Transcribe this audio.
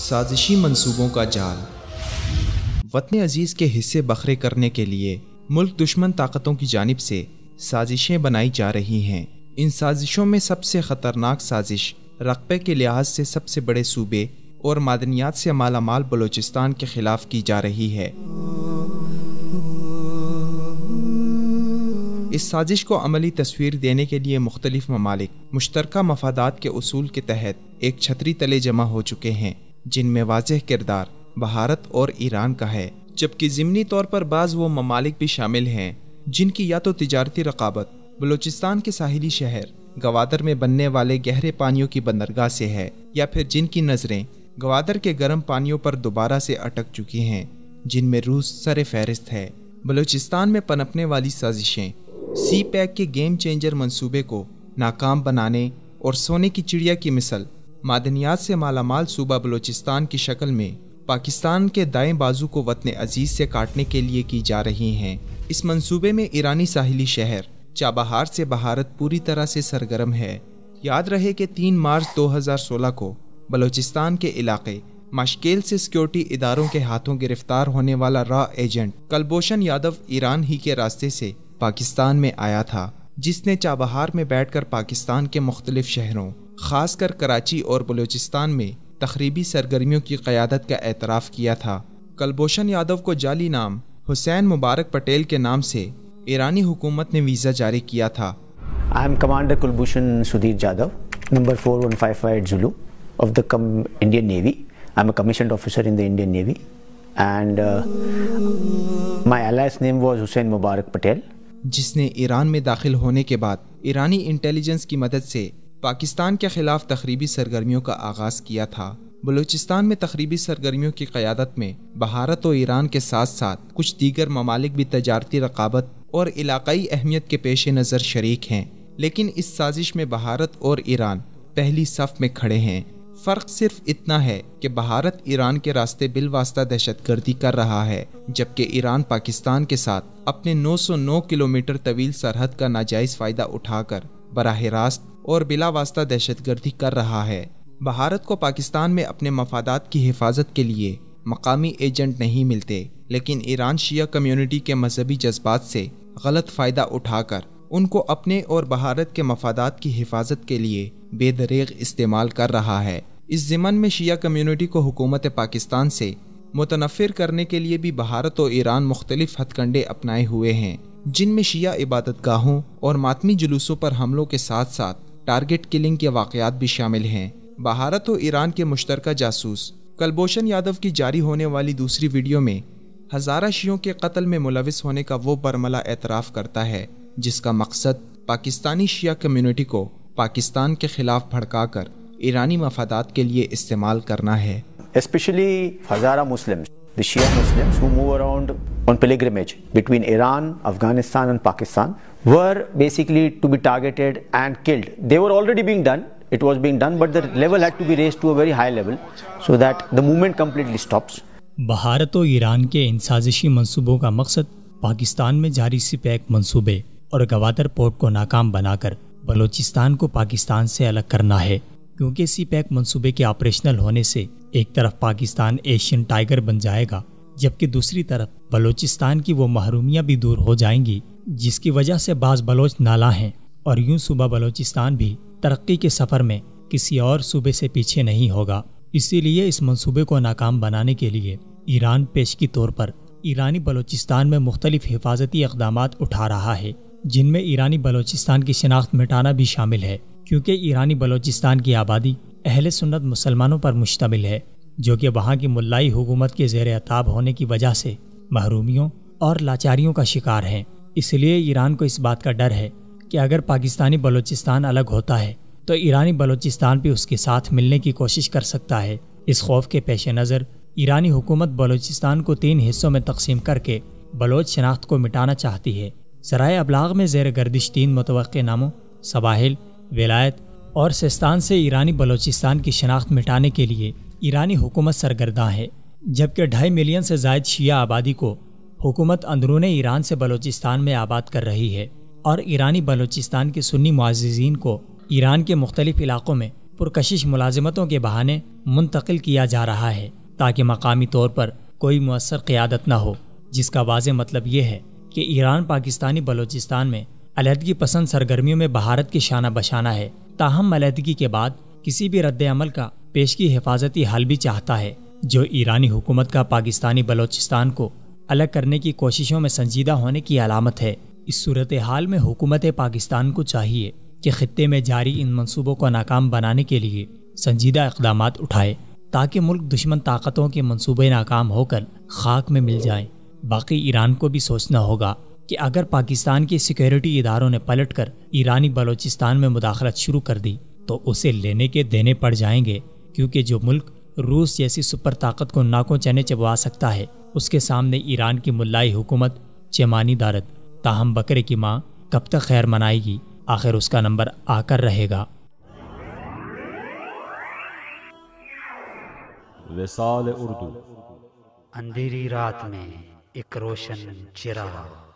سازشی منصوبوں کا جال۔ وطن عزیز کے حصے بکھرے کرنے کے لیے ملک دشمن طاقتوں کی جانب سے سازشیں بنائی جا رہی ہیں۔ ان سازشوں میں سب سے خطرناک سازش رقبے کے لحاظ سے سب سے بڑے صوبے اور معدنیات سے مالا مال بلوچستان کے خلاف کی جا رہی ہے۔ اس سازش کو عملی تصویر دینے کے لیے مختلف ممالک مشترکہ مفادات کے اصول کے تحت ایک چھتری تلے جمع ہو چکے ہیں، جن میں واضح کردار بھارت اور ایران کا ہے، جبکہ ضمنی طور پر بعض وہ ممالک بھی شامل ہیں جن کی یا تو تجارتی رقابت بلوچستان کے ساحلی شہر گوادر میں بننے والے گہرے پانیوں کی بندرگاہ سے ہے، یا پھر جن کی نظریں گوادر کے گرم پانیوں پر دوبارہ سے اٹک چکی ہیں، جن میں روس سر فہرست ہے۔ بلوچستان میں پنپنے والی سازشیں سی پیک کے گیم چینجر منصوبے کو ناکام بنانے اور سونے کی چڑیا کی مثل معدنیات سے مالا مال صوبہ بلوچستان کی شکل میں پاکستان کے دائیں بازو کو وطن عزیز سے کاٹنے کے لیے کی جا رہی ہیں۔ اس منصوبے میں ایرانی ساحلی شہر چابہار سے بھارت پوری طرح سے سرگرم ہے۔ یاد رہے کہ 3 مارچ 2016 کو بلوچستان کے علاقے مشکیل سے سیکیورٹی اداروں کے ہاتھوں گرفتار ہونے والا را ایجنٹ کلبھوشن یادو ایران ہی کے راستے سے پاکستان میں آیا تھا، جس نے چابہار میں بیٹھ کر پاکستان کے مختلف شہروں خاص کر کراچی اور بلوچستان میں تخریبی سرگرمیوں کی قیادت کا اعتراف کیا تھا۔ کلبھوشن یادو کو جعلی نام حسین مبارک پٹیل کے نام سے ایرانی حکومت نے ویزا جاری کیا تھا۔ I am Commander Kulbhushan Sudhir Jadhav, number 4155 Zulu of the Indian Navy. I am a commissioned officer in the Indian Navy, and my alias name was Hussein Mubarak Patel. جس نے ایران میں داخل ہونے کے بعد ایرانی انٹیلیجنس کی مدد سے پاکستان کے خلاف تخریبی سرگرمیوں کا آغاز کیا تھا۔ بلوچستان میں تخریبی سرگرمیوں کی قیادت میں بھارت و ایران کے ساتھ ساتھ کچھ دیگر ممالک بھی تجارتی رقابت اور علاقائی اہمیت کے پیش نظر شریک ہیں، لیکن اس سازش میں بھارت اور ایران پہلی صف میں کھڑے ہیں۔ فرق صرف اتنا ہے کہ بھارت ایران کے راستے بالواسطہ دہشت گردی کر رہا ہے، جبکہ ایران پاکستان کے ساتھ اپنے 909 کلومیٹر طویل سرحد کا ناجائز فائدہ اٹھا کر براہ راست اور بلا واسطہ دہشت گردی کر رہا ہے۔ بھارت کو پاکستان میں اپنے مفادات کی حفاظت کے لیے مقامی ایجنٹ نہیں ملتے، لیکن ایران شیعہ کمیونٹی کے مذہبی جذبات سے غلط فائدہ اٹھا کر ان کو اپنے اور بھارت کے مفادات کی حفاظت کے لیے بے دریغ استعمال کر رہا ہے۔ اس ضمن میں شیعہ کمیونٹی کو حکومت پاکستان سے متنفر کرنے کے لیے بھی بھارت و ایران مختلف ہتھ کنڈے اپنائے ہوئے ہیں، جن میں شیعہ عبادت گاہوں اور ماتمی جلوسوں پر حملوں کے ساتھ ساتھ ٹارگٹ کلنگ کے واقعات بھی شامل ہیں۔ بھارت و ایران کے مشترکہ جاسوس کلبھوشن یادو کی جاری ہونے والی دوسری ویڈیو میں ہزارہ شیعوں کے قتل میں ملوث ہونے کا وہ برملا اعتراف کرتا ہے، جس کا مقصد پاکستانی شیعہ کمیونٹی کو پاکستان کے خلاف بھڑکا کر ایرانی مفادات کے لیے استعمال کرنا ہے۔ Especially Hazara Muslims, the Shia Muslims who move around on pilgrimage between Iran, Afghanistan and Pakistan were basically to be targeted and killed. They were already being done. It was being done, but the level had to be raised to a very high level so that the movement completely stops. Bharat و ایران کے ان سازشی منصوبوں کا مقصد پاکستان میں جاری سی pack منصوبے اور Gwadar port کو ناکام بنا کر بلوچستان کو پاکستان سے الگ کرنا ہے، کیونکہ سی پیک منصوبے کے آپریشنل ہونے سے ایک طرف پاکستان ایشین ٹائیگر بن جائے گا، جبکہ دوسری طرف بلوچستان کی وہ محرومیاں بھی دور ہو جائیں گی جس کی وجہ سے بعض بلوچ نالاں ہیں، اور یوں صوبہ بلوچستان بھی ترقی کے سفر میں کسی اور صوبے سے پیچھے نہیں ہوگا۔ اسی لیے اس منصوبے کو ناکام بنانے کے لیے ایران پیشگی طور پر ایرانی بلوچستان میں مختلف حفاظتی اقدامات اٹھا رہا ہے، جن میں ایرانی بلوچستان کی شناخت مٹانا بھی شامل ہے، کیونکہ ایرانی بلوچستان کی آبادی اہل سنت مسلمانوں پر مشتمل ہے، جو کہ وہاں کی ملائی حکومت کے زیر عتاب ہونے کی وجہ سے محرومیوں اور لاچاریوں کا شکار ہیں۔ اس لیے ایران کو اس بات کا ڈر ہے کہ اگر پاکستانی بلوچستان الگ ہوتا ہے تو ایرانی بلوچستان بھی اس کے ساتھ ملنے کی کوشش کر سکتا ہے۔ اس خوف کے پیش نظر ایرانی حکومت بلوچستان کو 3 حصوں میں تقسیم کر کے بلوچ شناخت کو مٹانا چاہتی ہے۔ ذرائع ابلاغ میں زیر گردش 3 متوقع ناموں سواحل، ولایت اور سیستان سے ایرانی بلوچستان کی شناخت مٹانے کے لیے ایرانی حکومت سرگرداں ہے، جبکہ 2.5 ملین سے زائد شیعہ آبادی کو حکومت اندرون ایران سے بلوچستان میں آباد کر رہی ہے، اور ایرانی بلوچستان کے سنی معززین کو ایران کے مختلف علاقوں میں پرکشش ملازمتوں کے بہانے منتقل کیا جا رہا ہے تاکہ مقامی طور پر کوئی مؤثر قیادت نہ ہو، جس کا واضح مطلب یہ ہے کہ ایران پاکستانی بلوچستان میں علیحدگی پسند سرگرمیوں میں بھارت کی شانہ بشانہ ہے۔ تاہم علیحدگی کے بعد کسی بھی رد عمل کا پیشگی حفاظتی حل بھی چاہتا ہے، جو ایرانی حکومت کا پاکستانی بلوچستان کو الگ کرنے کی کوششوں میں سنجیدہ ہونے کی علامت ہے۔ اس صورتحال میں حکومت پاکستان کو چاہیے کہ خطے میں جاری ان منصوبوں کو ناکام بنانے کے لیے سنجیدہ اقدامات اٹھائے تاکہ ملک دشمن طاقتوں کے منصوبے ناکام ہو کر خاک میں مل جائیں۔ باقی ایران کو بھی سوچنا ہوگا کہ اگر پاکستان کے سیکیورٹی اداروں نے پلٹ کر ایرانی بلوچستان میں مداخلت شروع کر دی تو اسے لینے کے دینے پڑ جائیں گے، کیونکہ جو ملک روس جیسی سپر طاقت کو ناکوں چنے چبوا سکتا ہے، اس کے سامنے ایران کی ملائی حکومت چمانی دارد۔ تاہم بکرے کی ماں کب تک خیر منائے گی؟ آخر اس کا نمبر آ کر رہے گا۔ وصال اردو، اندھیری رات میں ایک روشن چراغ۔